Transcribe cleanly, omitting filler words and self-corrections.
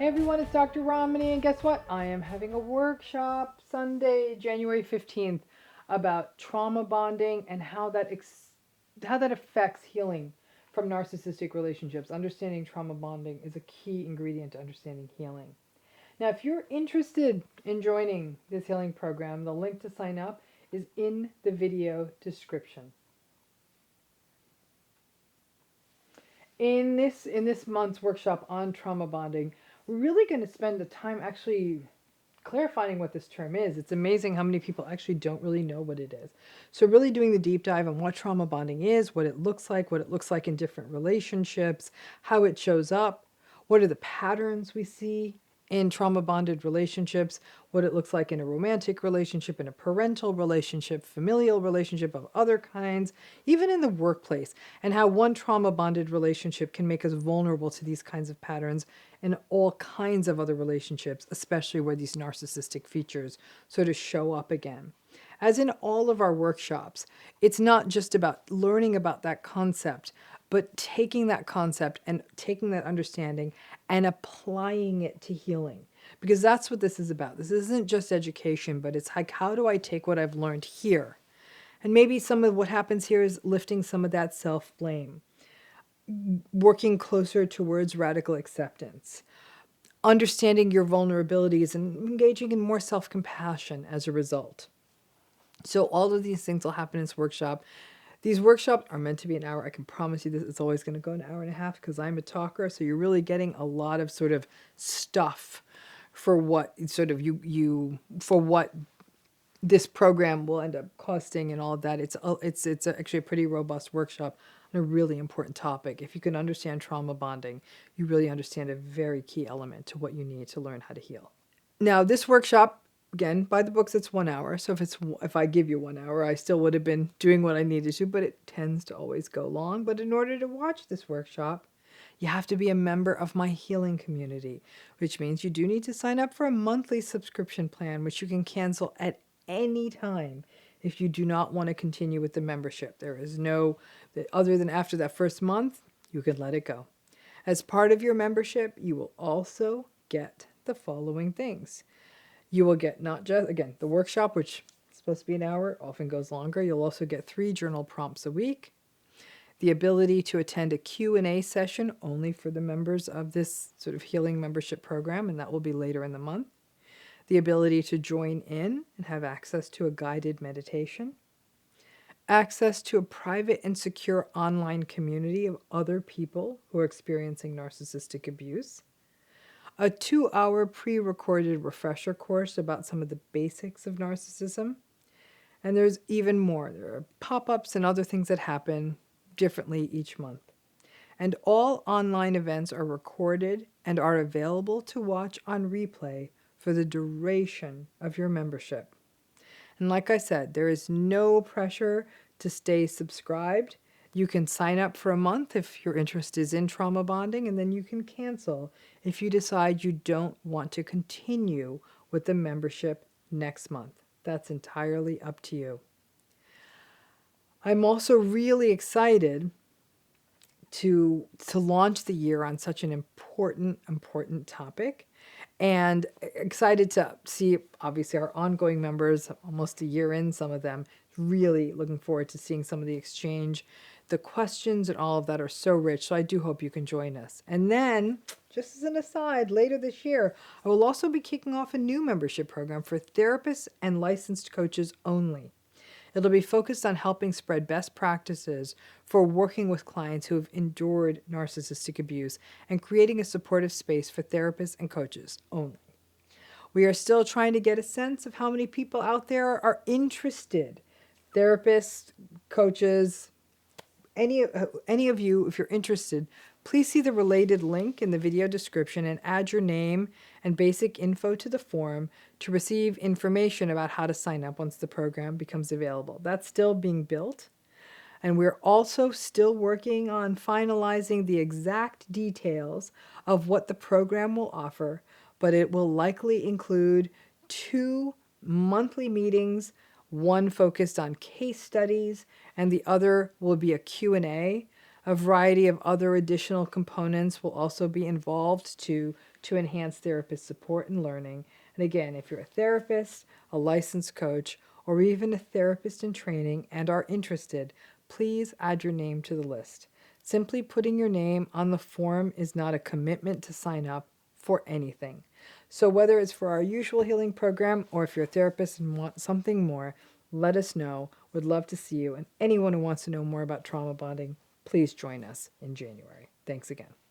Hey everyone, it's Dr. Ramani, and guess what? I am having a workshop Sunday, January 15th, about trauma bonding and how that affects healing from narcissistic relationships. Understanding trauma bonding is a key ingredient to understanding healing. Now, if you're interested in joining this healing program, the link to sign up is in the video description. In this month's workshop on trauma bonding, we're really going to spend the time actually clarifying what this term is. It's amazing how many people actually don't really know what it is. So really doing the deep dive on what trauma bonding is, what it looks like in different relationships, how it shows up, what are the patterns we see in trauma bonded relationships, what it looks like in a romantic relationship, in a parental relationship, familial relationship of other kinds, even in the workplace, and how one trauma bonded relationship can make us vulnerable to these kinds of patterns in all kinds of other relationships, especially where these narcissistic features sort of show up again. As in all of our workshops, it's not just about learning about that concept, but taking that concept and taking that understanding and applying it to healing. Because that's what this is about. This isn't just education, but it's like, how do I take what I've learned here? And maybe some of what happens here is lifting some of that self-blame, working closer towards radical acceptance, understanding your vulnerabilities, and engaging in more self-compassion as a result. So all of these things will happen in this workshop. These workshops are meant to be an hour. I can promise you this, it's always going to go an hour and a half because I'm a talker. So you're really getting a lot of sort of stuff for what sort of for what this program will end up costing and all of that. It's actually a pretty robust workshop on a really important topic. If you can understand trauma bonding, you really understand a very key element to what you need to learn how to heal. Now, this workshop, again, by the books, it's 1 hour. So if I give you 1 hour, I still would have been doing what I needed to, but it tends to always go long. But in order to watch this workshop, you have to be a member of my healing community, which means you do need to sign up for a monthly subscription plan, which you can cancel at any time if you do not want to continue with the membership. There is no, other than after that first month, you can let it go. As part of your membership, you will also get the following things. You will get not just, again, the workshop, which is supposed to be an hour, often goes longer. You'll also get 3 journal prompts a week, the ability to attend a Q&A session only for the members of this sort of healing membership program, and that will be later in the month, the ability to join in and have access to a guided meditation, access to a private and secure online community of other people who are experiencing narcissistic abuse, a 2-hour pre-recorded refresher course about some of the basics of narcissism, and there's even more. There are pop-ups and other things that happen differently each month. And all online events are recorded and are available to watch on replay for the duration of your membership. And like I said, there is no pressure to stay subscribed. You can sign up for a month if your interest is in trauma bonding, and then you can cancel if you decide you don't want to continue with the membership next month. That's entirely up to you. I'm also really excited to launch the year on such an important topic, and excited to see, obviously, our ongoing members, almost a year in, some of them, really looking forward to seeing some of the exchange. The questions and all of that are so rich, so I do hope you can join us. And then, just as an aside, later this year, I will also be kicking off a new membership program for therapists and licensed coaches only. It'll be focused on helping spread best practices for working with clients who have endured narcissistic abuse and creating a supportive space for therapists and coaches only. We are still trying to get a sense of how many people out there are interested. Therapists, coaches, any of you, if you're interested, please see the related link in the video description and add your name and basic info to the form to receive information about how to sign up once the program becomes available. That's still being built. And we're also still working on finalizing the exact details of what the program will offer, but it will likely include 2 monthly meetings, one focused on case studies, and the other will be a Q&A A variety of other additional components will also be involved to enhance therapist support and learning. And again, if you're a therapist, a licensed coach, or even a therapist in training and are interested, please add your name to the list. Simply putting your name on the form is not a commitment to sign up for anything. So whether it's for our usual healing program or if you're a therapist and want something more, let us know. We'd love to see you. And anyone who wants to know more about trauma bonding, please join us in January. Thanks again.